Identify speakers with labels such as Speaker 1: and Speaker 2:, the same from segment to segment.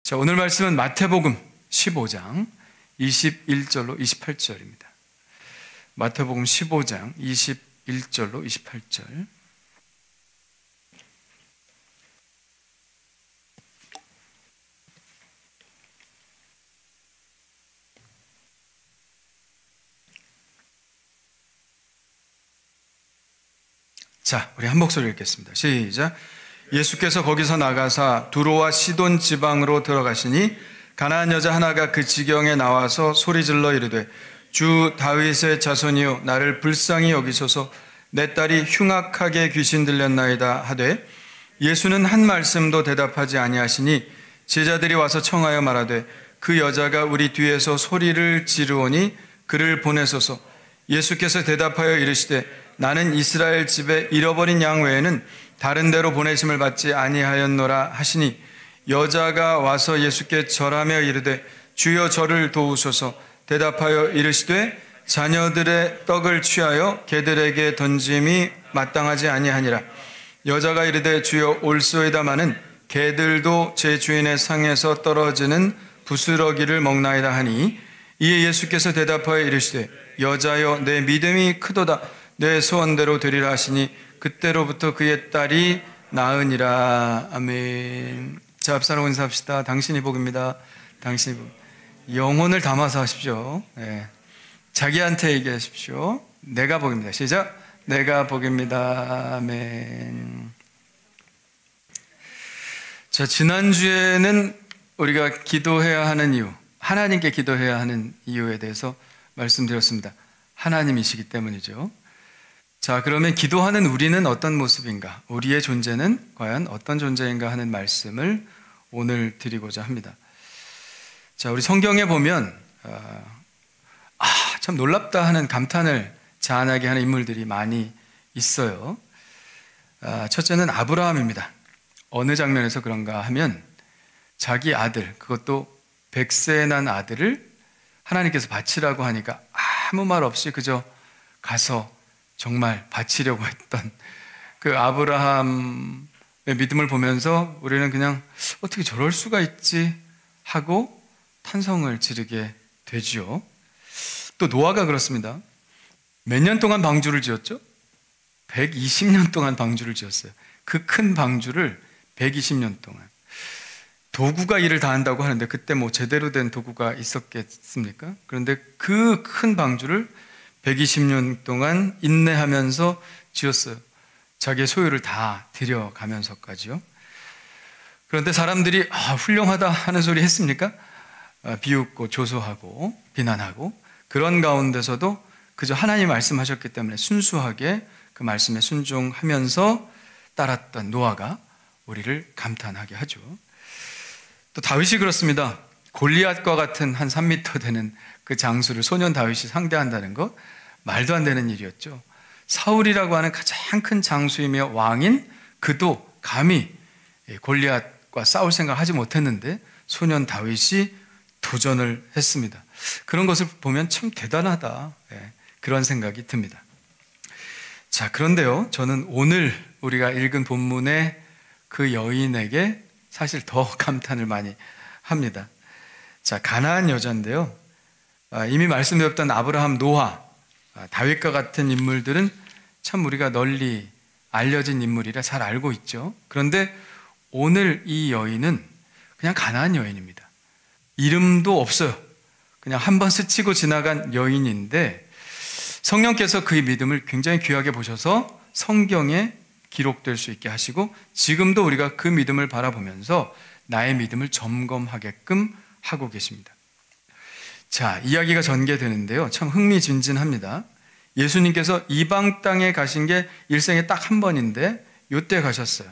Speaker 1: 자, 오늘 말씀은 마태복음 15장 21절로 28절입니다. 마태복음 15장 21절로 28절. 자, 우리 한 목소리 읽겠습니다. 시작. 예수께서 거기서 나가사 두로와 시돈 지방으로 들어가시니 가나안 여자 하나가 그 지경에 나와서 소리질러 이르되 주 다윗의 자손이여 나를 불쌍히 여기소서 내 딸이 흉악하게 귀신 들렸나이다 하되 예수는 한 말씀도 대답하지 아니하시니 제자들이 와서 청하여 말하되 그 여자가 우리 뒤에서 소리를 지르오니 그를 보내소서. 예수께서 대답하여 이르시되 나는 이스라엘 집에 잃어버린 양 외에는 다른 데로 보내심을 받지 아니하였노라 하시니 여자가 와서 예수께 절하며 이르되 주여 저를 도우소서. 대답하여 이르시되 자녀들의 떡을 취하여 개들에게 던짐이 마땅하지 아니하니라. 여자가 이르되 주여 올소이다마는 개들도 제 주인의 상에서 떨어지는 부스러기를 먹나이다 하니 이에 예수께서 대답하여 이르시되 여자여 내 믿음이 크도다 내 소원대로 되리라 하시니 그때로부터 그의 딸이 나으니라. 아멘. 자, 앞사람 인사합시다. 당신이 복입니다. 당신이 복. 영혼을 담아서 하십시오. 네. 자기한테 얘기하십시오. 내가 복입니다. 시작. 내가 복입니다. 아멘. 자, 지난주에는 우리가 기도해야 하는 이유, 하나님께 기도해야 하는 이유에 대해서 말씀드렸습니다. 하나님이시기 때문이죠. 자, 그러면 기도하는 우리는 어떤 모습인가? 우리의 존재는 과연 어떤 존재인가 하는 말씀을 오늘 드리고자 합니다. 자, 우리 성경에 보면 참 놀랍다 하는 감탄을 자아나게 하는 인물들이 많이 있어요. 첫째는 아브라함입니다. 어느 장면에서 그런가 하면 자기 아들, 그것도 100세에 난 아들을 하나님께서 바치라고 하니까 아무 말 없이 그저 가서 정말 바치려고 했던 그 아브라함의 믿음을 보면서 우리는 그냥 어떻게 저럴 수가 있지 하고 탄성을 지르게 되죠. 또 노아가 그렇습니다. 몇 년 동안 방주를 지었죠? 120년 동안 방주를 지었어요. 그 큰 방주를 120년 동안. 도구가 일을 다 한다고 하는데 그때 뭐 제대로 된 도구가 있었겠습니까? 그런데 그 큰 방주를 120년 동안 인내하면서 지었어요. 자기의 소유를 다 들여가면서까지요. 그런데 사람들이 훌륭하다 하는 소리 했습니까? 비웃고 조소하고 비난하고 그런 가운데서도 그저 하나님 말씀하셨기 때문에 순수하게 그 말씀에 순종하면서 따랐던 노아가 우리를 감탄하게 하죠. 또 다윗이 그렇습니다. 골리앗과 같은 한 3m 되는 그 장수를 소년 다윗이 상대한다는 것 말도 안 되는 일이었죠. 사울이라고 하는 가장 큰 장수이며 왕인 그도 감히 골리앗과 싸울 생각을 하지 못했는데 소년 다윗이 도전을 했습니다. 그런 것을 보면 참 대단하다, 그런 생각이 듭니다. 자, 그런데요, 저는 오늘 우리가 읽은 본문의 그 여인에게 사실 더 감탄을 많이 합니다. 자, 가나안 여자인데요. 이미 말씀드렸던 아브라함, 노아, 다윗과 같은 인물들은 참 우리가 널리 알려진 인물이라 잘 알고 있죠. 그런데 오늘 이 여인은 그냥 가나안 여인입니다. 이름도 없어요. 그냥 한번 스치고 지나간 여인인데 성령께서 그의 믿음을 굉장히 귀하게 보셔서 성경에 기록될 수 있게 하시고 지금도 우리가 그 믿음을 바라보면서 나의 믿음을 점검하게끔 하고 계십니다. 자, 이야기가 전개되는데요. 참 흥미진진합니다. 예수님께서 이방 땅에 가신 게 일생에 딱 한 번인데 요때 가셨어요.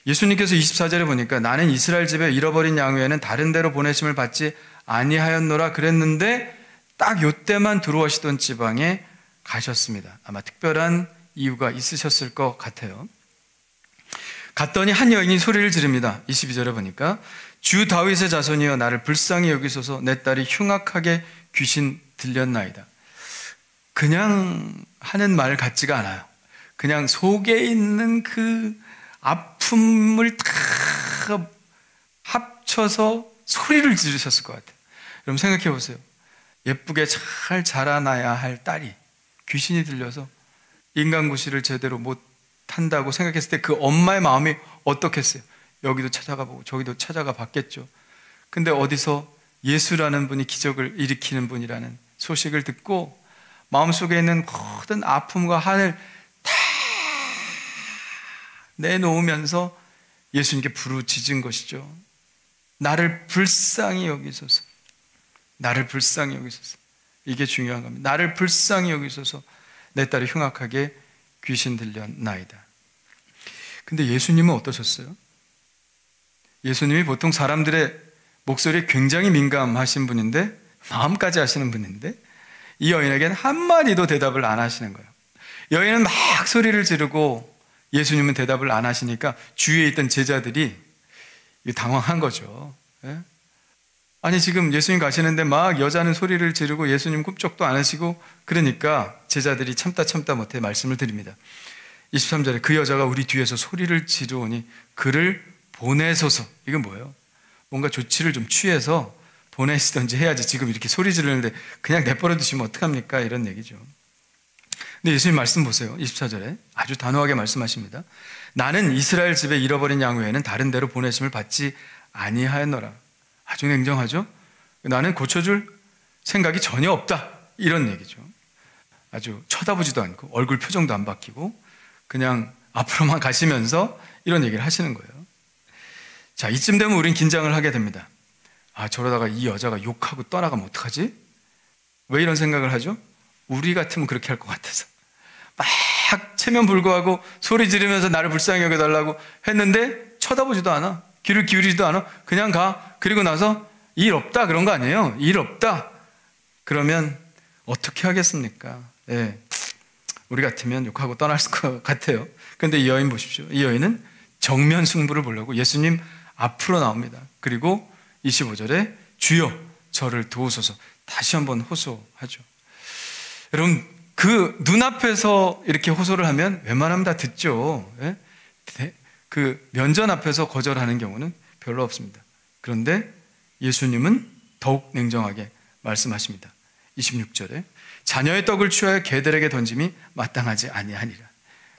Speaker 1: 예수님께서 24절에 보니까 나는 이스라엘 집에 잃어버린 양 외에는 다른 데로 보내심을 받지 아니하였노라 그랬는데 딱 요때만 들어오시던 지방에 가셨습니다. 아마 특별한 이유가 있으셨을 것 같아요. 갔더니 한 여인이 소리를 지릅니다. 22절에 보니까 주 다윗의 자손이여 나를 불쌍히 여기소서 내 딸이 흉악하게 귀신 들렸나이다. 그냥 하는 말 같지가 않아요. 그냥 속에 있는 그 아픔을 다 미쳐서 소리를 지르셨을 것 같아요. 여러분 생각해 보세요. 예쁘게 잘 자라나야 할 딸이 귀신이 들려서 인간구실을 제대로 못한다고 생각했을 때 그 엄마의 마음이 어떻겠어요? 여기도 찾아가 보고 저기도 찾아가 봤겠죠. 근데 어디서 예수라는 분이 기적을 일으키는 분이라는 소식을 듣고 마음속에 있는 모든 아픔과 한을 다 내놓으면서 예수님께 부르짖은 것이죠. 나를 불쌍히 여기소서. 나를 불쌍히 여기소서. 이게 중요한 겁니다. 나를 불쌍히 여기소서. 내 딸이 흉악하게 귀신 들렸나이다. 근데 예수님은 어떠셨어요? 예수님이 보통 사람들의 목소리에 굉장히 민감하신 분인데, 마음까지 하시는 분인데, 이 여인에게는 한마디도 대답을 안 하시는 거예요. 여인은 막 소리를 지르고 예수님은 대답을 안 하시니까 주위에 있던 제자들이 당황한 거죠. 예? 아니 지금 예수님 가시는데 막 여자는 소리를 지르고 예수님 꿈쩍도 안 하시고, 그러니까 제자들이 참다 못해 말씀을 드립니다. 23절에 그 여자가 우리 뒤에서 소리를 지르오니 그를 보내소서. 이건 뭐예요? 뭔가 조치를 좀 취해서 보내시든지 해야지, 지금 이렇게 소리 지르는데 그냥 내버려 두시면 어떡합니까? 이런 얘기죠. 근데 예수님 말씀 보세요. 24절에 아주 단호하게 말씀하십니다. 나는 이스라엘 집에 잃어버린 양 외에는 다른 데로 보내심을 받지 아니하였노라. 아주 냉정하죠? 나는 고쳐줄 생각이 전혀 없다. 이런 얘기죠. 아주 쳐다보지도 않고 얼굴 표정도 안 바뀌고 그냥 앞으로만 가시면서 이런 얘기를 하시는 거예요. 자, 이쯤 되면 우린 긴장을 하게 됩니다. 아, 저러다가 이 여자가 욕하고 떠나가면 어떡하지? 왜 이런 생각을 하죠? 우리 같으면 그렇게 할 것 같아서 막 체면불구하고 소리 지르면서 나를 불쌍히 여겨달라고 했는데 쳐다보지도 않아. 귀를 기울이지도 않아. 그냥 가. 그리고 나서 일 없다 그런 거 아니에요. 일 없다 그러면 어떻게 하겠습니까? 예, 우리 같으면 욕하고 떠날 것 같아요. 그런데 이 여인 보십시오. 이 여인은 정면 승부를 보려고 예수님 앞으로 나옵니다. 그리고 25절에 주여 저를 도우소서 다시 한번 호소하죠. 여러분, 그 눈앞에서 이렇게 호소를 하면 웬만하면 다 듣죠. 예? 그 면전 앞에서 거절하는 경우는 별로 없습니다. 그런데 예수님은 더욱 냉정하게 말씀하십니다. 26절에 자녀의 떡을 취하여 개들에게 던짐이 마땅하지 아니하니라.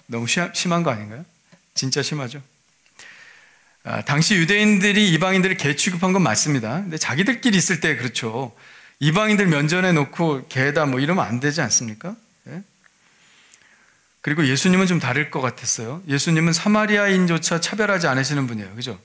Speaker 1: 너무 심한 거 아닌가요? 진짜 심하죠. 당시 유대인들이 이방인들을 개 취급한 건 맞습니다. 근데 자기들끼리 있을 때 그렇죠. 이방인들 면전에 놓고 개다 뭐 이러면 안 되지 않습니까? 예? 그리고 예수님은 좀 다를 것 같았어요. 예수님은 사마리아인조차 차별하지 않으시는 분이에요. 그죠?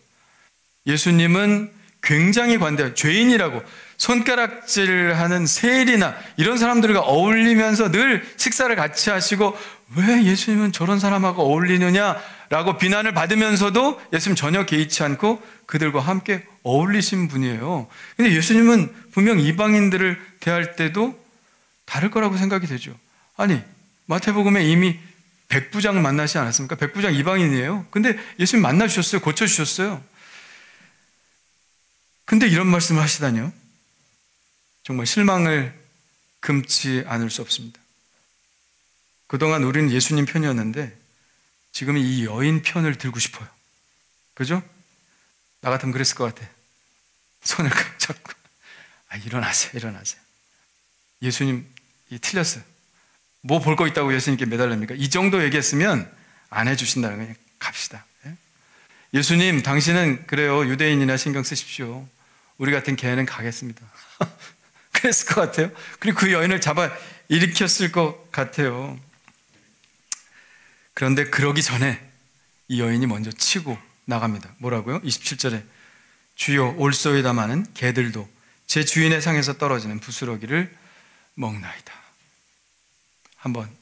Speaker 1: 예수님은 굉장히 관대해요. 죄인이라고 손가락질하는 세리나 이런 사람들과 어울리면서 늘 식사를 같이 하시고, 왜 예수님은 저런 사람하고 어울리느냐라고 비난을 받으면서도 예수님 전혀 개의치 않고 그들과 함께 어울리신 분이에요. 근데 예수님은 분명 이방인들을 대할 때도 다를 거라고 생각이 되죠. 아니, 마태복음에 이미 백부장 만나지 않았습니까? 백부장 이방인이에요. 근데 예수님 만나주셨어요. 고쳐주셨어요. 근데 이런 말씀을 하시다니요? 정말 실망을 금치 않을 수 없습니다. 그동안 우리는 예수님 편이었는데 지금은 이 여인 편을 들고 싶어요. 그죠? 나 같으면 그랬을 것 같아. 손을 잡고 일어나세요. 예수님 틀렸어요. 뭐 볼 거 있다고 예수님께 매달립니까? 이 정도 얘기했으면 안 해주신다는 거예요. 갑시다. 예수님 당신은 그래요. 유대인이나 신경 쓰십시오. 우리 같은 개는 가겠습니다. 그랬을 것 같아요. 그리고 그 여인을 잡아 일으켰을 것 같아요. 그런데 그러기 전에 이 여인이 먼저 치고 나갑니다. 뭐라고요? 27절에 주여 올소이다마는 개들도 제 주인의 상에서 떨어지는 부스러기를 먹나이다. 한번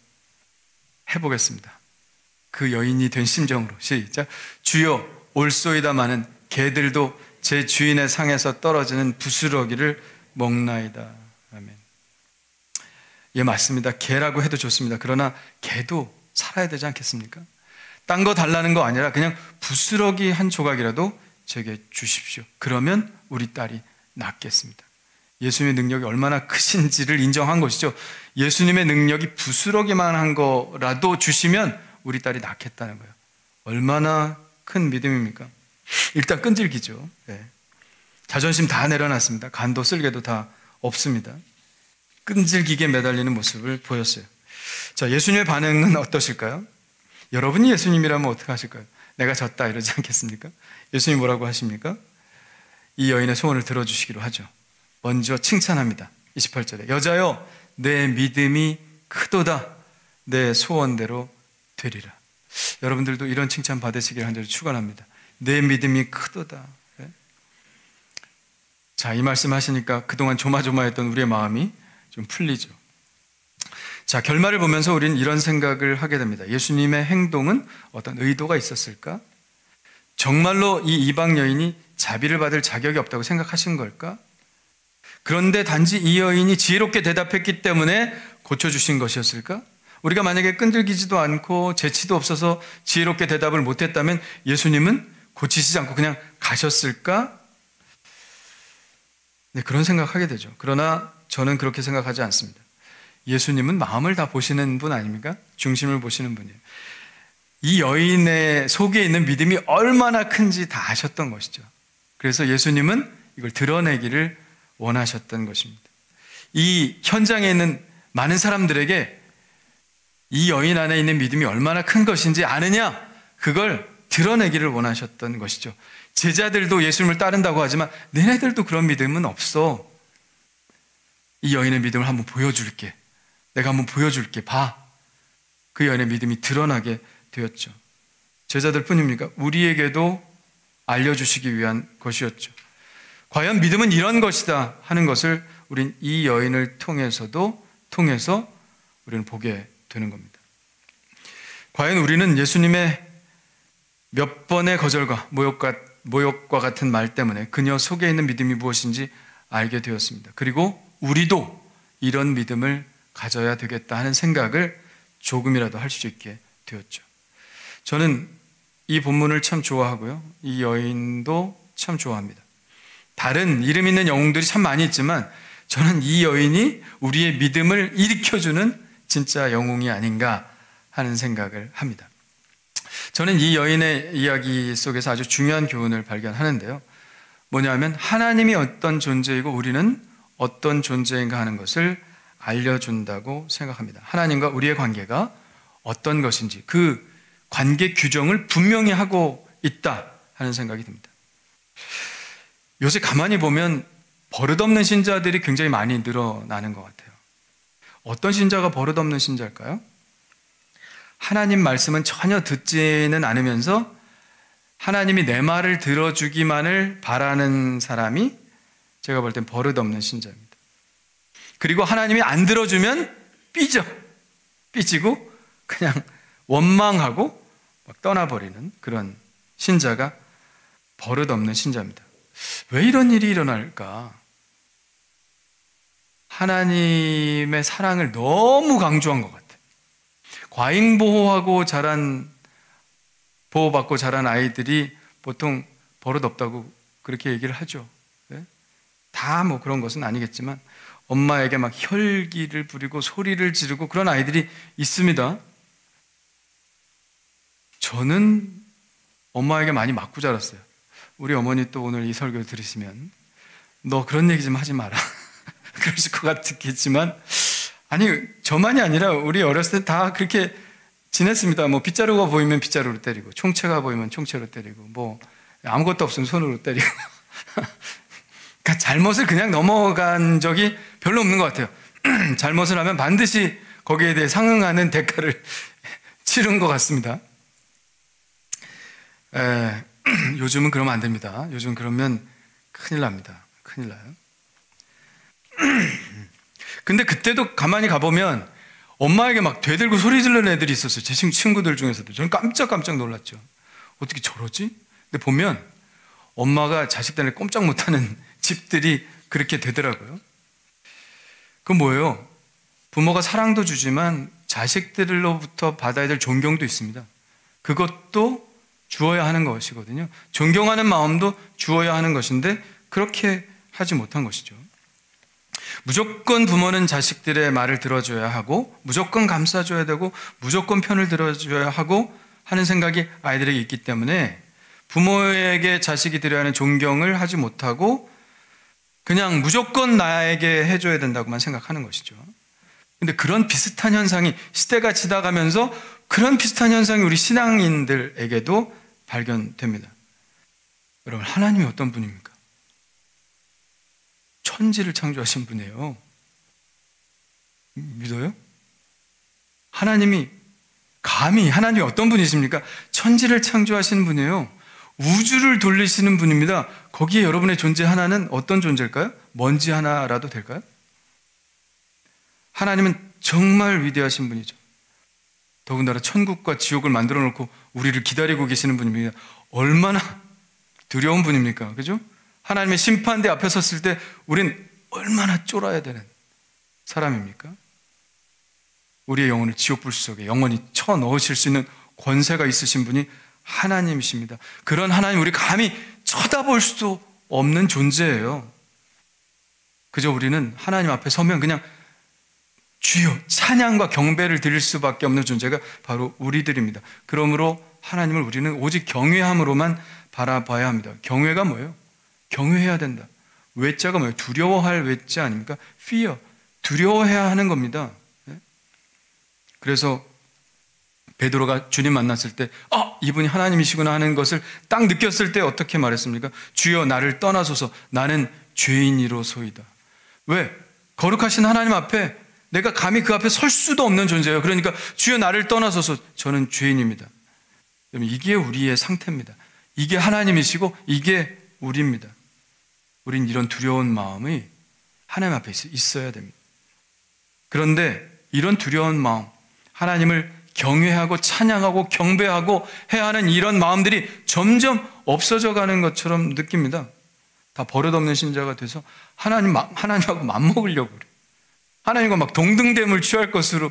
Speaker 1: 해보겠습니다. 그 여인이 된 심정으로 시작. 주여 올소이다마는 개들도 제 주인의 상에서 떨어지는 부스러기를 먹나이다. 아멘. 예, 맞습니다. 개라고 해도 좋습니다. 그러나 개도 살아야 되지 않겠습니까? 딴 거 달라는 거 아니라 그냥 부스러기 한 조각이라도 제게 주십시오. 그러면 우리 딸이 낫겠습니다. 예수님의 능력이 얼마나 크신지를 인정한 것이죠. 예수님의 능력이 부스러기만 한 거라도 주시면 우리 딸이 낫겠다는 거예요. 얼마나 큰 믿음입니까? 일단 끈질기죠. 네. 자존심 다 내려놨습니다. 간도 쓸개도 다 없습니다. 끈질기게 매달리는 모습을 보였어요. 자, 예수님의 반응은 어떠실까요? 여러분이 예수님이라면 어떻게 하실까요? 내가 졌다 이러지 않겠습니까? 예수님이 뭐라고 하십니까? 이 여인의 소원을 들어주시기로 하죠. 먼저 칭찬합니다. 28절에 여자여 내 믿음이 크도다 내 소원대로 되리라. 여러분들도 이런 칭찬 받으시길 간절히 축원합니다. 내 믿음이 크도다. 네? 자, 이 말씀 하시니까 그동안 조마조마했던 우리의 마음이 좀 풀리죠. 자, 결말을 보면서 우리는 이런 생각을 하게 됩니다. 예수님의 행동은 어떤 의도가 있었을까? 정말로 이 이방 여인이 자비를 받을 자격이 없다고 생각하신 걸까? 그런데 단지 이 여인이 지혜롭게 대답했기 때문에 고쳐주신 것이었을까? 우리가 만약에 끈질기지도 않고 재치도 없어서 지혜롭게 대답을 못했다면 예수님은 고치시지 않고 그냥 가셨을까? 네, 그런 생각하게 되죠. 그러나 저는 그렇게 생각하지 않습니다. 예수님은 마음을 다 보시는 분 아닙니까? 중심을 보시는 분이에요. 이 여인의 속에 있는 믿음이 얼마나 큰지 다 아셨던 것이죠. 그래서 예수님은 이걸 드러내기를 원하셨던 것입니다. 이 현장에 있는 많은 사람들에게 이 여인 안에 있는 믿음이 얼마나 큰 것인지 아느냐? 그걸 드러내기를 원하셨던 것이죠. 제자들도 예수님을 따른다고 하지만 너네들도 그런 믿음은 없어. 이 여인의 믿음을 한번 보여줄게. 내가 한번 보여줄게. 봐. 그 여인의 믿음이 드러나게 되었죠. 제자들 뿐입니까? 우리에게도 알려주시기 위한 것이었죠. 과연 믿음은 이런 것이다 하는 것을 우린 이 여인을 통해서 우리는 보게 되는 겁니다. 과연 우리는 예수님의 몇 번의 거절과 모욕과 같은 말 때문에 그녀 속에 있는 믿음이 무엇인지 알게 되었습니다. 그리고 우리도 이런 믿음을 가져야 되겠다 하는 생각을 조금이라도 할 수 있게 되었죠. 저는 이 본문을 참 좋아하고요. 이 여인도 참 좋아합니다. 다른 이름 있는 영웅들이 참 많이 있지만 저는 이 여인이 우리의 믿음을 일으켜주는 진짜 영웅이 아닌가 하는 생각을 합니다. 저는 이 여인의 이야기 속에서 아주 중요한 교훈을 발견하는데요. 뭐냐면 하나님이 어떤 존재이고 우리는 어떤 존재인가 하는 것을 알려준다고 생각합니다. 하나님과 우리의 관계가 어떤 것인지 그 관계 규정을 분명히 하고 있다 하는 생각이 듭니다. 요새 가만히 보면 버릇없는 신자들이 굉장히 많이 늘어나는 것 같아요. 어떤 신자가 버릇없는 신자일까요? 하나님 말씀은 전혀 듣지는 않으면서 하나님이 내 말을 들어주기만을 바라는 사람이 제가 볼 땐 버릇없는 신자입니다. 그리고 하나님이 안 들어주면 삐지고 그냥 원망하고 막 떠나버리는 그런 신자가 버릇없는 신자입니다. 왜 이런 일이 일어날까? 하나님의 사랑을 너무 강조한 것 같아요. 과잉보호받고 자란 아이들이 보통 버릇없다고 그렇게 얘기를 하죠. 네? 다 뭐 그런 것은 아니겠지만 엄마에게 막 혈기를 부리고 소리를 지르고 그런 아이들이 있습니다. 저는 엄마에게 많이 맞고 자랐어요. 우리 어머니 또 오늘 이 설교를 들으시면 너 그런 얘기 좀 하지 마라 그러실 것 같겠지만 아니 저만이 아니라 우리 어렸을 때 다 그렇게 지냈습니다. 뭐 빗자루가 보이면 빗자루로 때리고 총채가 보이면 총채로 때리고 뭐 아무것도 없으면 손으로 때리고 그러니까 잘못을 그냥 넘어간 적이 별로 없는 것 같아요. 잘못을 하면 반드시 거기에 대해 상응하는 대가를 치른 것 같습니다. 요즘은 그러면 안 됩니다. 요즘 그러면 큰일 납니다. 큰일 나요. 근데 그때도 가만히 가보면 엄마에게 막 되들고 소리 지르는 애들이 있었어요. 제 친구들 중에서도. 저는 깜짝 놀랐죠. 어떻게 저러지? 근데 보면 엄마가 자식들을 꼼짝 못하는 집들이 그렇게 되더라고요. 그건 뭐예요? 부모가 사랑도 주지만 자식들로부터 받아야 될 존경도 있습니다. 그것도 주어야 하는 것이거든요. 존경하는 마음도 주어야 하는 것인데 그렇게 하지 못한 것이죠. 무조건 부모는 자식들의 말을 들어줘야 하고 무조건 감싸줘야 되고 무조건 편을 들어줘야 하고 하는 생각이 아이들에게 있기 때문에 부모에게 자식이 드려야 하는 존경을 하지 못하고 그냥 무조건 나에게 해줘야 된다고만 생각하는 것이죠. 근데 그런 비슷한 현상이 시대가 지나가면서 그런 비슷한 현상이 우리 신앙인들에게도 발견됩니다. 여러분, 하나님이 어떤 분입니까? 천지를 창조하신 분이에요. 믿어요? 하나님이 하나님이 어떤 분이십니까? 천지를 창조하신 분이에요. 우주를 돌리시는 분입니다. 거기에 여러분의 존재 하나는 어떤 존재일까요? 먼지 하나라도 될까요? 하나님은 정말 위대하신 분이죠. 더군다나 천국과 지옥을 만들어 놓고 우리를 기다리고 계시는 분입니다. 얼마나 두려운 분입니까? 그죠? 하나님의 심판대 앞에 섰을 때 우린 얼마나 쫄아야 되는 사람입니까? 우리의 영혼을 지옥불 속에 영원히 쳐넣으실 수 있는 권세가 있으신 분이 하나님이십니다. 그런 하나님 우리 감히 쳐다볼 수도 없는 존재예요. 그저 우리는 하나님 앞에 서면 그냥 주여 찬양과 경배를 드릴 수밖에 없는 존재가 바로 우리들입니다. 그러므로 하나님을 우리는 오직 경외함으로만 바라봐야 합니다. 경외가 뭐예요? 경외해야 된다. 외자가 뭐예요? 두려워할 외자 아닙니까? fear, 두려워해야 하는 겁니다. 그래서 베드로가 주님 만났을 때 이분이 하나님이시구나 하는 것을 딱 느꼈을 때 어떻게 말했습니까? 주여 나를 떠나소서 나는 죄인이로소이다. 왜? 거룩하신 하나님 앞에 내가 감히 그 앞에 설 수도 없는 존재예요. 그러니까 주여 나를 떠나소서 저는 죄인입니다. 여러분, 이게 우리의 상태입니다. 이게 하나님이시고 이게 우리입니다. 우린 이런 두려운 마음이 하나님 앞에 있어야 됩니다. 그런데 이런 두려운 마음, 하나님을 경외하고 찬양하고 경배하고 해야 하는 이런 마음들이 점점 없어져 가는 것처럼 느낍니다. 다 버릇없는 신자가 돼서 하나님하고 맞먹으려고 그래요. 하나님과 막 동등됨을 취할 것으로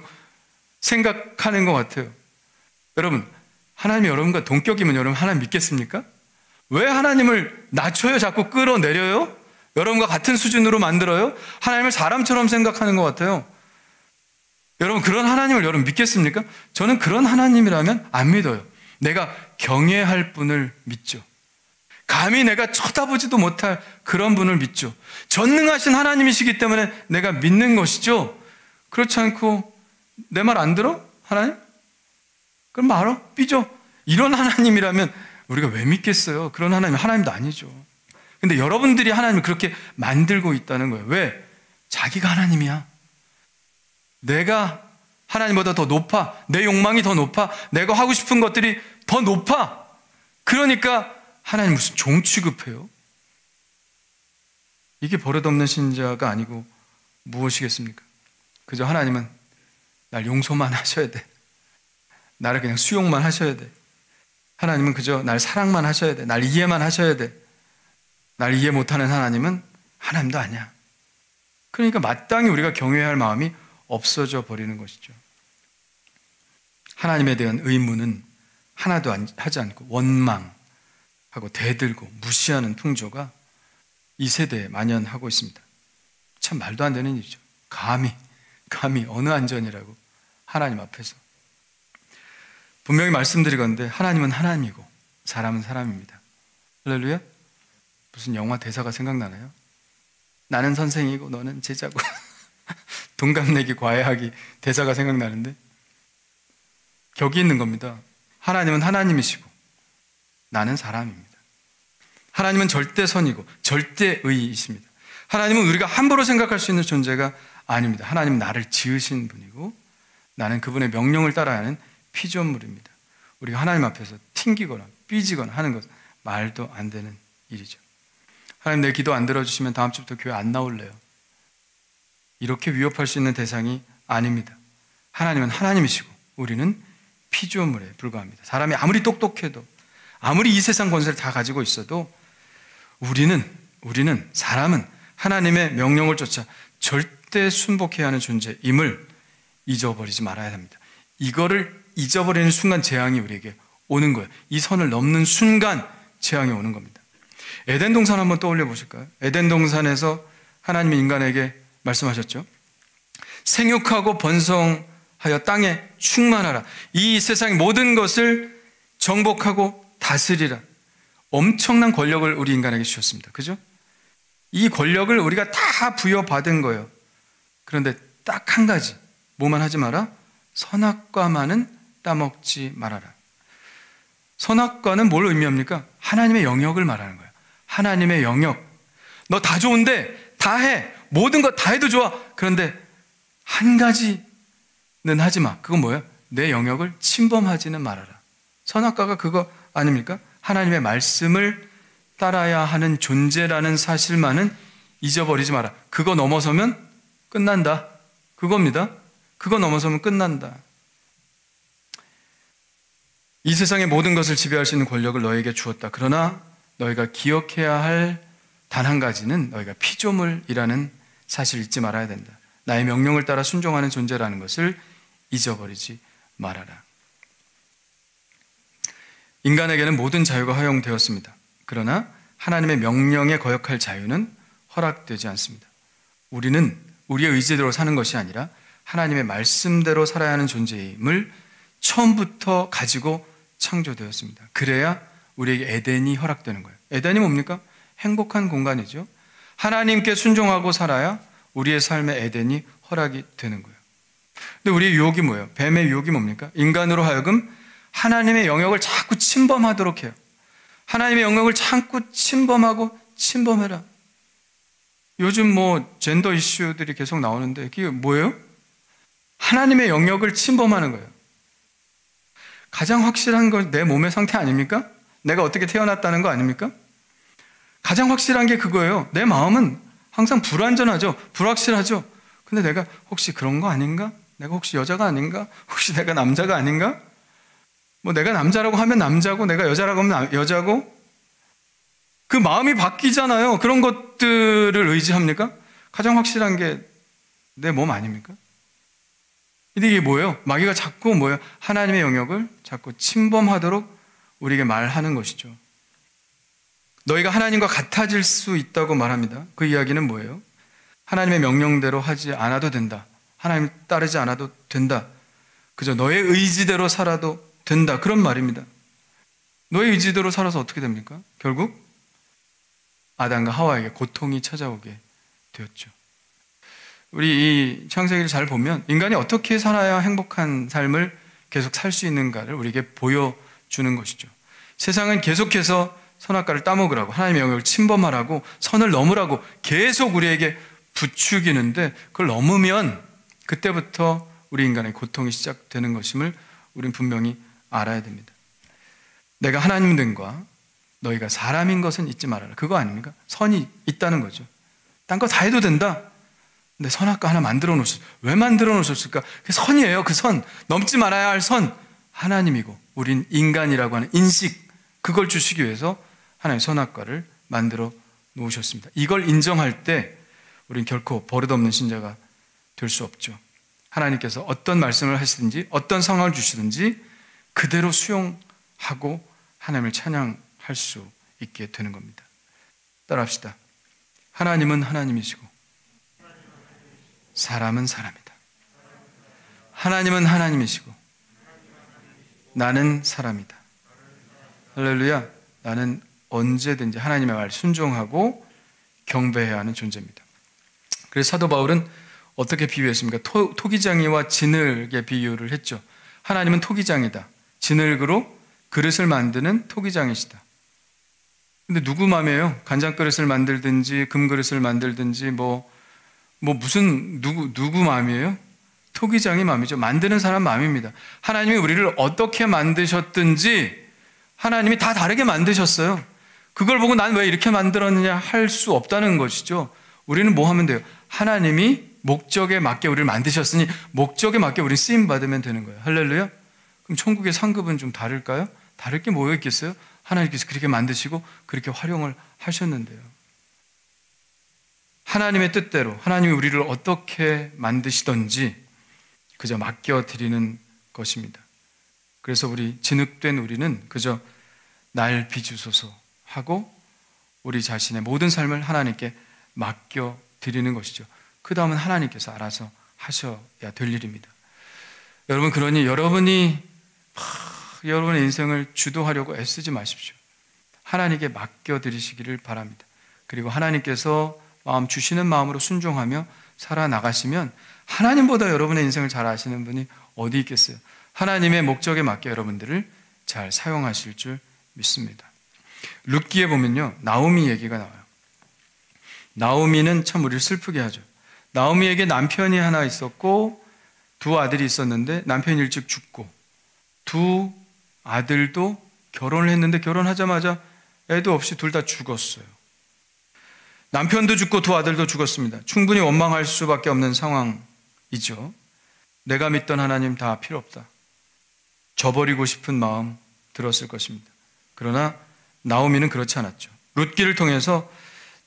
Speaker 1: 생각하는 것 같아요. 여러분, 하나님이 여러분과 동격이면 여러분 하나님 믿겠습니까? 왜 하나님을 낮춰요? 자꾸 끌어내려요? 여러분과 같은 수준으로 만들어요? 하나님을 사람처럼 생각하는 것 같아요. 여러분, 그런 하나님을 여러분 믿겠습니까? 저는 그런 하나님이라면 안 믿어요. 내가 경외할 분을 믿죠. 감히 내가 쳐다보지도 못할 그런 분을 믿죠. 전능하신 하나님이시기 때문에 내가 믿는 것이죠. 그렇지 않고 내 말 안 들어? 하나님? 그럼 말어? 삐져? 이런 하나님이라면 우리가 왜 믿겠어요? 그런 하나님도 아니죠. 근데 여러분들이 하나님을 그렇게 만들고 있다는 거예요. 왜? 자기가 하나님이야. 내가 하나님보다 더 높아. 내 욕망이 더 높아. 내가 하고 싶은 것들이 더 높아. 그러니까 하나님 무슨 종 취급해요? 이게 버릇없는 신자가 아니고 무엇이겠습니까? 그저 하나님은 날 용서만 하셔야 돼. 나를 그냥 수용만 하셔야 돼. 하나님은 그저 날 사랑만 하셔야 돼. 날 이해만 하셔야 돼. 날 이해 못하는 하나님은 하나님도 아니야. 그러니까 마땅히 우리가 경외할 마음이 없어져 버리는 것이죠. 하나님에 대한 의무는 하나도 하지 않고 원망하고 대들고 무시하는 풍조가 이 세대에 만연하고 있습니다. 참 말도 안 되는 일이죠. 감히 어느 안전이라고 하나님 앞에서. 분명히 말씀드리건대 하나님은 하나님이고 사람은 사람입니다. 할렐루야? 무슨 영화 대사가 생각나나요? 나는 선생이고 너는 제자고 동갑내기 과외하기 대사가 생각나는데 격이 있는 겁니다. 하나님은 하나님이시고 나는 사람입니다. 하나님은 절대선이고 절대의이십니다. 하나님은 우리가 함부로 생각할 수 있는 존재가 아닙니다. 하나님은 나를 지으신 분이고 나는 그분의 명령을 따라야 하는 피조물입니다. 우리가 하나님 앞에서 튕기거나 삐지거나 하는 것은 말도 안 되는 일이죠. 하나님 내 기도 안 들어주시면 다음 주부터 교회 안 나올래요. 이렇게 위협할 수 있는 대상이 아닙니다. 하나님은 하나님이시고 우리는 피조물에 불과합니다. 사람이 아무리 똑똑해도 아무리 이 세상 권세를 다 가지고 있어도 우리는 사람은 하나님의 명령을 쫓아 절대 순복해야 하는 존재임을 잊어버리지 말아야 합니다. 이거를 잊어버리는 순간 재앙이 우리에게 오는 거예요. 이 선을 넘는 순간 재앙이 오는 겁니다. 에덴 동산 한번 떠올려 보실까요? 에덴 동산에서 하나님이 인간에게 말씀하셨죠. 생육하고 번성하여 땅에 충만하라. 이 세상의 모든 것을 정복하고 다스리라. 엄청난 권력을 우리 인간에게 주셨습니다. 그죠? 이 권력을 우리가 다 부여받은 거예요. 그런데 딱 한 가지, 뭐만 하지 마라? 선악과만은 따먹지 말아라. 선악과는 뭘 의미합니까? 하나님의 영역을 말하는 거예요. 하나님의 영역. 너 다 좋은데 다 해. 모든 것 다 해도 좋아. 그런데 한 가지는 하지 마. 그건 뭐예요? 내 영역을 침범하지는 말아라. 선악과가 그거 아닙니까? 하나님의 말씀을 따라야 하는 존재라는 사실만은 잊어버리지 마라. 그거 넘어서면 끝난다. 그겁니다. 그거 넘어서면 끝난다. 이 세상의 모든 것을 지배할 수 있는 권력을 너에게 주었다. 그러나 너희가 기억해야 할 단 한 가지는 너희가 피조물이라는 사실을 잊지 말아야 된다. 나의 명령을 따라 순종하는 존재라는 것을 잊어버리지 말아라. 인간에게는 모든 자유가 허용되었습니다. 그러나 하나님의 명령에 거역할 자유는 허락되지 않습니다. 우리는 우리의 의지대로 사는 것이 아니라 하나님의 말씀대로 살아야 하는 존재임을 처음부터 가지고 창조되었습니다. 그래야 우리에게 에덴이 허락되는 거예요. 에덴이 뭡니까? 행복한 공간이죠. 하나님께 순종하고 살아야 우리의 삶의 에덴이 허락이 되는 거예요. 근데 우리의 유혹이 뭐예요? 뱀의 유혹이 뭡니까? 인간으로 하여금 하나님의 영역을 자꾸 침범하도록 해요. 하나님의 영역을 자꾸 침범하고 침범해라. 요즘 젠더 이슈들이 계속 나오는데 그게 뭐예요? 하나님의 영역을 침범하는 거예요. 가장 확실한 건 내 몸의 상태 아닙니까? 내가 어떻게 태어났다는 거 아닙니까? 가장 확실한 게 그거예요. 내 마음은 항상 불완전하죠. 불확실하죠. 근데 내가 혹시 그런 거 아닌가? 내가 혹시 여자가 아닌가? 혹시 내가 남자가 아닌가? 내가 남자라고 하면 남자고 내가 여자라고 하면 여자고 그 마음이 바뀌잖아요. 그런 것들을 의지합니까? 가장 확실한 게 내 몸 아닙니까? 근데 이게 뭐예요? 마귀가 자꾸 뭐예요? 하나님의 영역을 자꾸 침범하도록 우리에게 말하는 것이죠. 너희가 하나님과 같아질 수 있다고 말합니다. 그 이야기는 뭐예요? 하나님의 명령대로 하지 않아도 된다. 하나님 따르지 않아도 된다. 그저 너의 의지대로 살아도 된다. 그런 말입니다. 너의 의지대로 살아서 어떻게 됩니까? 결국 아담과 하와에게 고통이 찾아오게 되었죠. 우리 이 창세기를 잘 보면 인간이 어떻게 살아야 행복한 삶을 계속 살 수 있는가를 우리에게 보여주는 것이죠. 세상은 계속해서 선악과를 따먹으라고 하나님의 영역을 침범하라고 선을 넘으라고 계속 우리에게 부추기는데 그걸 넘으면 그때부터 우리 인간의 고통이 시작되는 것임을 우리는 분명히 알아야 됩니다. 내가 하나님 된과 너희가 사람인 것은 잊지 말아라. 그거 아닙니까? 선이 있다는 거죠. 딴 거 다 해도 된다. 근데 선악과 하나 만들어 놓으셨어요. 왜 만들어 놓으셨을까? 그게 선이에요. 그 선. 넘지 말아야 할 선. 하나님이고 우린 인간이라고 하는 인식, 그걸 주시기 위해서 하나님 선악과를 만들어 놓으셨습니다. 이걸 인정할 때 우린 결코 버릇없는 신자가 될 수 없죠. 하나님께서 어떤 말씀을 하시든지 어떤 상황을 주시든지 그대로 수용하고 하나님을 찬양할 수 있게 되는 겁니다. 따라합시다. 하나님은 하나님이시고 사람은 사람이다. 하나님은 하나님이시고 나는 사람이다. 할렐루야. 나는 언제든지 하나님의 말 순종하고 경배해야 하는 존재입니다. 그래서 사도 바울은 어떻게 비유했습니까? 토기장이와 진흙의 비유를 했죠. 하나님은 토기장이다. 진흙으로 그릇을 만드는 토기장이시다. 근데 누구 맘이에요? 간장 그릇을 만들든지 금 그릇을 만들든지 누구 마음이에요? 토기장이 마음이죠. 만드는 사람 마음입니다. 하나님이 우리를 어떻게 만드셨든지 하나님이 다 다르게 만드셨어요. 그걸 보고 난 왜 이렇게 만들었느냐 할 수 없다는 것이죠. 우리는 뭐 하면 돼요? 하나님이 목적에 맞게 우리를 만드셨으니 목적에 맞게 우리 쓰임 받으면 되는 거예요. 할렐루야. 그럼 천국의 상급은 좀 다를까요? 다를 게 뭐가 있겠어요? 하나님께서 그렇게 만드시고 그렇게 활용을 하셨는데요. 하나님의 뜻대로 하나님이 우리를 어떻게 만드시던지 그저 맡겨드리는 것입니다. 그래서 우리 진흙된 우리는 그저 날 비주소서 하고 우리 자신의 모든 삶을 하나님께 맡겨드리는 것이죠. 그 다음은 하나님께서 알아서 하셔야 될 일입니다. 여러분, 그러니 여러분이 여러분의 인생을 주도하려고 애쓰지 마십시오. 하나님께 맡겨드리시기를 바랍니다. 그리고 하나님께서 마음 주시는 마음으로 순종하며 살아나가시면 하나님보다 여러분의 인생을 잘 아시는 분이 어디 있겠어요? 하나님의 목적에 맞게 여러분들을 잘 사용하실 줄 믿습니다. 룻기에 보면요, 나오미 얘기가 나와요. 나오미는 참 우리를 슬프게 하죠. 나오미에게 남편이 하나 있었고 두 아들이 있었는데 남편이 일찍 죽고 두 아들도 결혼을 했는데 결혼하자마자 애도 없이 둘 다 죽었어요. 남편도 죽고 두 아들도 죽었습니다. 충분히 원망할 수밖에 없는 상황이죠. 내가 믿던 하나님 다 필요 없다. 저버리고 싶은 마음 들었을 것입니다. 그러나 나오미는 그렇지 않았죠. 룻기를 통해서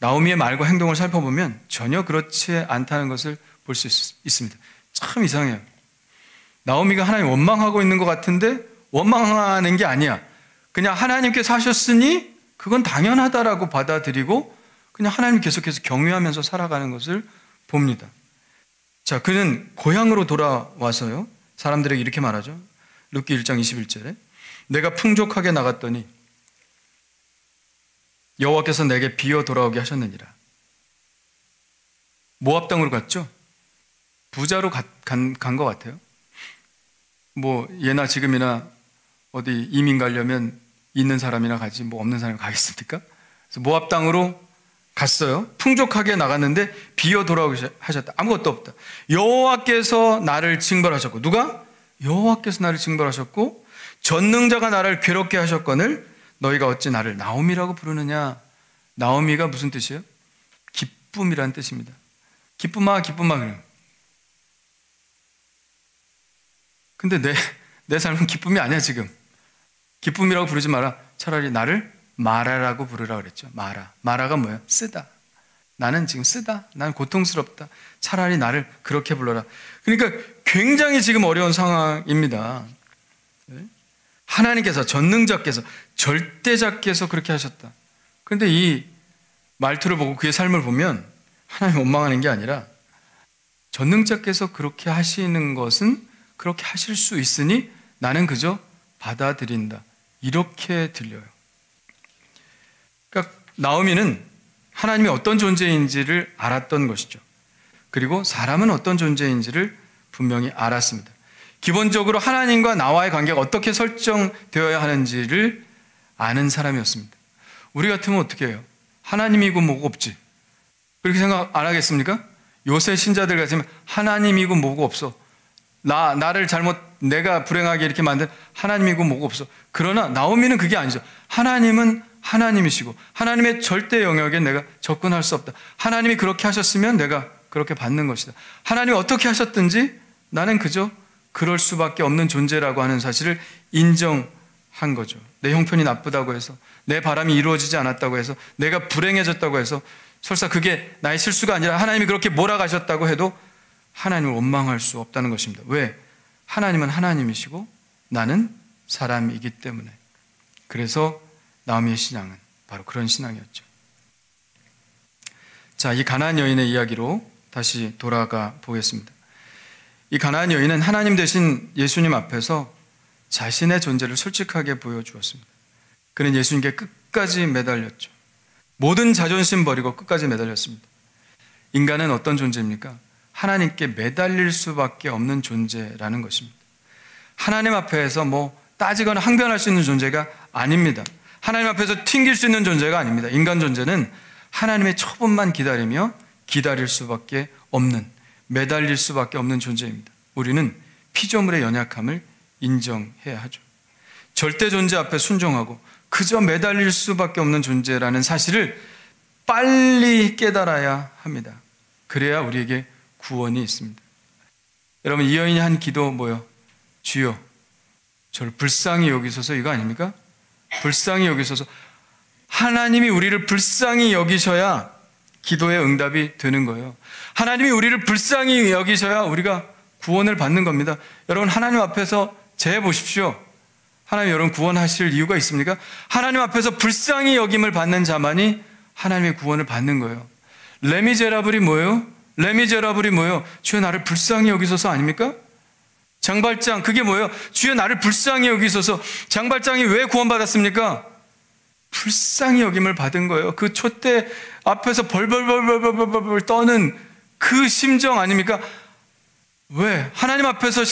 Speaker 1: 나오미의 말과 행동을 살펴보면 전혀 그렇지 않다는 것을 볼 수 있습니다. 참 이상해요. 나오미가 하나님 원망하고 있는 것 같은데 원망하는 게 아니야. 그냥 하나님께서 하셨으니 그건 당연하다라고 받아들이고 그냥 하나님 계속해서 경외하면서 살아가는 것을 봅니다. 자, 그는 고향으로 돌아와서요, 사람들에게 이렇게 말하죠. 룻기 1장 21절에 내가 풍족하게 나갔더니 여호와께서 내게 비어 돌아오게 하셨느니라. 모압 땅으로 갔죠. 부자로 간 것 같아요. 뭐 예나 지금이나 어디 이민 가려면 있는 사람이나 가지 뭐 없는 사람이 가겠습니까? 그래서 모압 땅으로 갔어요. 풍족하게 나갔는데 비어 돌아오게 하셨다. 아무것도 없다. 여호와께서 나를 징벌하셨고, 누가? 여호와께서 나를 징벌하셨고 전능자가 나를 괴롭게 하셨거늘 너희가 어찌 나를 나오미라고 부르느냐. 나오미가 무슨 뜻이에요? 기쁨이란 뜻입니다. 기쁨아 기쁨아. 그래요. 근데 내 삶은 기쁨이 아니야. 지금 기쁨이라고 부르지 마라. 차라리 나를 마라라고 부르라 그랬죠. 마라가 뭐야? 쓰다. 나는 지금 쓰다. 나는 고통스럽다. 차라리 나를 그렇게 불러라. 그러니까 굉장히 지금 어려운 상황입니다. 하나님께서, 전능자께서, 절대자께서 그렇게 하셨다. 그런데 이 말투를 보고 그의 삶을 보면 하나님 원망하는 게 아니라 전능자께서 그렇게 하시는 것은 그렇게 하실 수 있으니 나는 그저 받아들인다. 이렇게 들려요. 그러니까 나오미는 하나님이 어떤 존재인지를 알았던 것이죠. 그리고 사람은 어떤 존재인지를 분명히 알았습니다. 기본적으로 하나님과 나와의 관계가 어떻게 설정되어야 하는지를 아는 사람이었습니다. 우리 같으면 어떻게 해요? 하나님이고 뭐고 없지. 그렇게 생각 안 하겠습니까? 요새 신자들 같으면 하나님이고 뭐고 없어. 나를 내가 불행하게 이렇게 만든 하나님이고 뭐고 없어. 그러나 나오미는 그게 아니죠. 하나님은 하나님이시고 하나님의 절대 영역에 내가 접근할 수 없다. 하나님이 그렇게 하셨으면 내가 그렇게 받는 것이다. 하나님이 어떻게 하셨든지 나는 그저 그럴 수밖에 없는 존재라고 하는 사실을 인정한 거죠. 내 형편이 나쁘다고 해서, 내 바람이 이루어지지 않았다고 해서, 내가 불행해졌다고 해서 설사 그게 나의 실수가 아니라 하나님이 그렇게 몰아가셨다고 해도 하나님을 원망할 수 없다는 것입니다. 왜? 하나님은 하나님이시고 나는 사람이기 때문에. 그래서 나오미의 신앙은 바로 그런 신앙이었죠. 자, 이 가나안 여인의 이야기로 다시 돌아가 보겠습니다. 이 가나안 여인은 하나님 대신 예수님 앞에서 자신의 존재를 솔직하게 보여주었습니다. 그는 예수님께 끝까지 매달렸죠. 모든 자존심 버리고 끝까지 매달렸습니다. 인간은 어떤 존재입니까? 하나님께 매달릴 수밖에 없는 존재라는 것입니다. 하나님 앞에서 뭐 따지거나 항변할 수 있는 존재가 아닙니다. 하나님 앞에서 튕길 수 있는 존재가 아닙니다. 인간 존재는 하나님의 처분만 기다리며 기다릴 수밖에 없는, 매달릴 수밖에 없는 존재입니다. 우리는 피조물의 연약함을 인정해야 하죠. 절대 존재 앞에 순종하고 그저 매달릴 수밖에 없는 존재라는 사실을 빨리 깨달아야 합니다. 그래야 우리에게 구원이 있습니다. 여러분, 이 여인이 한 기도 뭐요? 주여, 저를 불쌍히 여기소서, 이거 아닙니까? 불쌍히 여기소서. 하나님이 우리를 불쌍히 여기셔야 기도의 응답이 되는 거예요. 하나님이 우리를 불쌍히 여기셔야 우리가 구원을 받는 겁니다. 여러분, 하나님 앞에서 재해 보십시오. 하나님 여러분 구원하실 이유가 있습니까? 하나님 앞에서 불쌍히 여김을 받는 자만이 하나님의 구원을 받는 거예요. 레미제라블이 뭐예요? 레미제라블이 뭐예요? 주여 나를 불쌍히 여기소서 아닙니까? 장발장, 그게 뭐예요? 주여 나를 불쌍히 여기소서. 장발장이 왜 구원받았습니까? 불쌍히 여김을 받은 거예요. 그 촛대 앞에서 벌벌벌벌벌벌 떠는 그 심정 아닙니까? 왜? 하나님 앞에서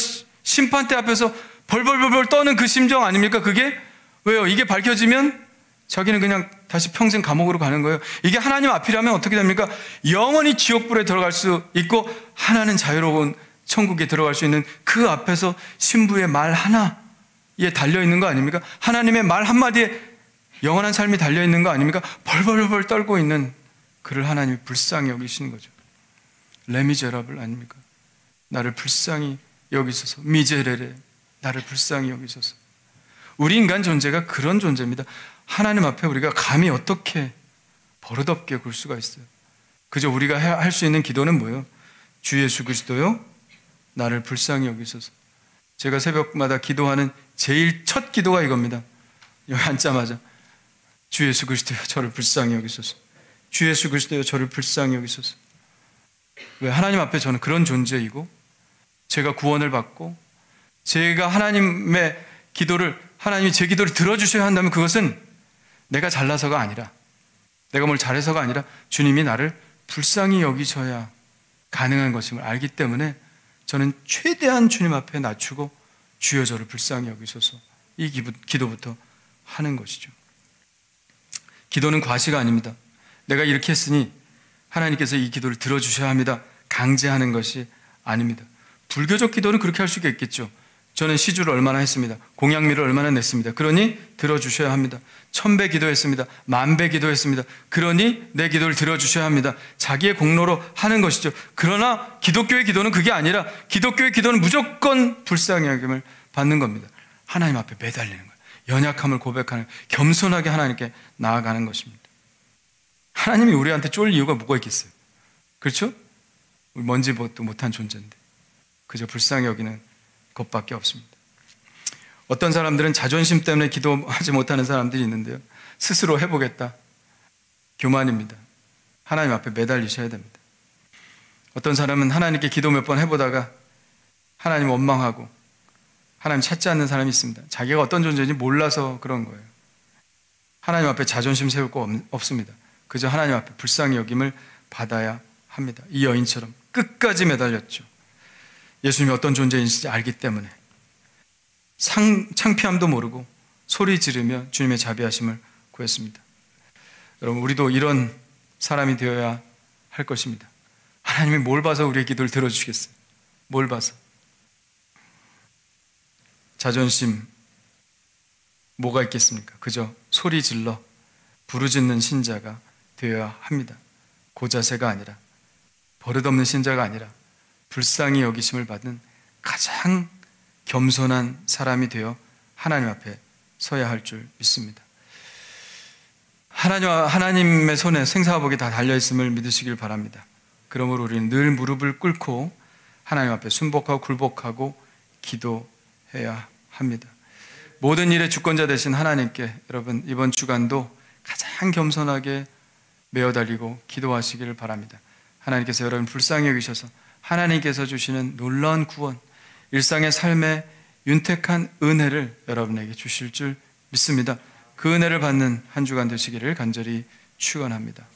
Speaker 1: 심판대 앞에서 벌벌벌벌 떠는 그 심정 아닙니까? 그게 왜요? 이게 밝혀지면 자기는 그냥 다시 평생 감옥으로 가는 거예요. 이게 하나님 앞이라면 어떻게 됩니까? 영원히 지옥불에 들어갈 수 있고 하나는 자유로운 천국에 들어갈 수 있는 그 앞에서 신부의 말 하나에 달려있는 거 아닙니까? 하나님의 말 한마디에 영원한 삶이 달려있는 거 아닙니까? 벌벌벌 떨고 있는 그를 하나님이 불쌍히 여기시는 거죠. 레미제라블 아닙니까? 나를 불쌍히 여기소서. 미제레레, 나를 불쌍히 여기소서. 우리 인간 존재가 그런 존재입니다. 하나님 앞에 우리가 감히 어떻게 버릇없게 굴 수가 있어요? 그저 우리가 할 수 있는 기도는 뭐예요? 주 예수 그리스도요, 나를 불쌍히 여기소서. 제가 새벽마다 기도하는 제일 첫 기도가 이겁니다. 여기 앉자마자 주 예수 그리스도요, 저를 불쌍히 여기소서. 주 예수 그리스도요, 저를 불쌍히 여기소서. 왜? 하나님 앞에 저는 그런 존재이고 제가 구원을 받고 제가 하나님의 기도를, 하나님이 제 기도를 들어주셔야 한다면 그것은 내가 잘나서가 아니라, 내가 뭘 잘해서가 아니라 주님이 나를 불쌍히 여기셔야 가능한 것임을 알기 때문에 저는 최대한 주님 앞에 낮추고 주여 저를 불쌍히 여기소서, 이 기도부터 하는 것이죠. 기도는 과시가 아닙니다. 내가 이렇게 했으니 하나님께서 이 기도를 들어주셔야 합니다, 강제하는 것이 아닙니다. 불교적 기도는 그렇게 할 수가 있겠죠. 저는 시주를 얼마나 했습니다. 공양미를 얼마나 냈습니다. 그러니 들어주셔야 합니다. 1000배 기도했습니다. 10,000배 기도했습니다. 그러니 내 기도를 들어주셔야 합니다. 자기의 공로로 하는 것이죠. 그러나 기독교의 기도는 그게 아니라 기독교의 기도는 무조건 불쌍히 여김을 받는 겁니다. 하나님 앞에 매달리는 거예요. 연약함을 고백하는, 겸손하게 하나님께 나아가는 것입니다. 하나님이 우리한테 쫄 이유가 뭐가 있겠어요? 그렇죠? 우리 먼지 보도 못한 존재인데 그저 불쌍히 여기는 것밖에 없습니다. 어떤 사람들은 자존심 때문에 기도하지 못하는 사람들이 있는데요, 스스로 해보겠다, 교만입니다. 하나님 앞에 매달리셔야 됩니다. 어떤 사람은 하나님께 기도 몇 번 해보다가 하나님 원망하고 하나님 찾지 않는 사람이 있습니다. 자기가 어떤 존재인지 몰라서 그런 거예요. 하나님 앞에 자존심 세울 거 없습니다. 그저 하나님 앞에 불쌍히 여김을 받아야 합니다. 이 여인처럼 끝까지 매달렸죠. 예수님이 어떤 존재인지 알기 때문에 창피함도 모르고 소리 지르며 주님의 자비하심을 구했습니다. 여러분, 우리도 이런 사람이 되어야 할 것입니다. 하나님이 뭘 봐서 우리의 기도를 들어주시겠어요? 뭘 봐서? 자존심 뭐가 있겠습니까? 그저 소리 질러 부르짖는 신자가 되어야 합니다. 고자세가 아니라, 버릇없는 신자가 아니라 불쌍히 여기심을 받은 가장 겸손한 사람이 되어 하나님 앞에 서야 할 줄 믿습니다. 하나님의 손에 생사화복이 다 달려있음을 믿으시길 바랍니다. 그러므로 우리는 늘 무릎을 꿇고 하나님 앞에 순복하고 굴복하고 기도해야 합니다. 모든 일의 주권자 되신 하나님께 여러분, 이번 주간도 가장 겸손하게 메어달리고 기도하시기를 바랍니다. 하나님께서 여러분 불쌍히 여기셔서 하나님께서 주시는 놀라운 구원, 일상의 삶의 윤택한 은혜를 여러분에게 주실 줄 믿습니다. 그 은혜를 받는 한 주간 되시기를 간절히 축원합니다.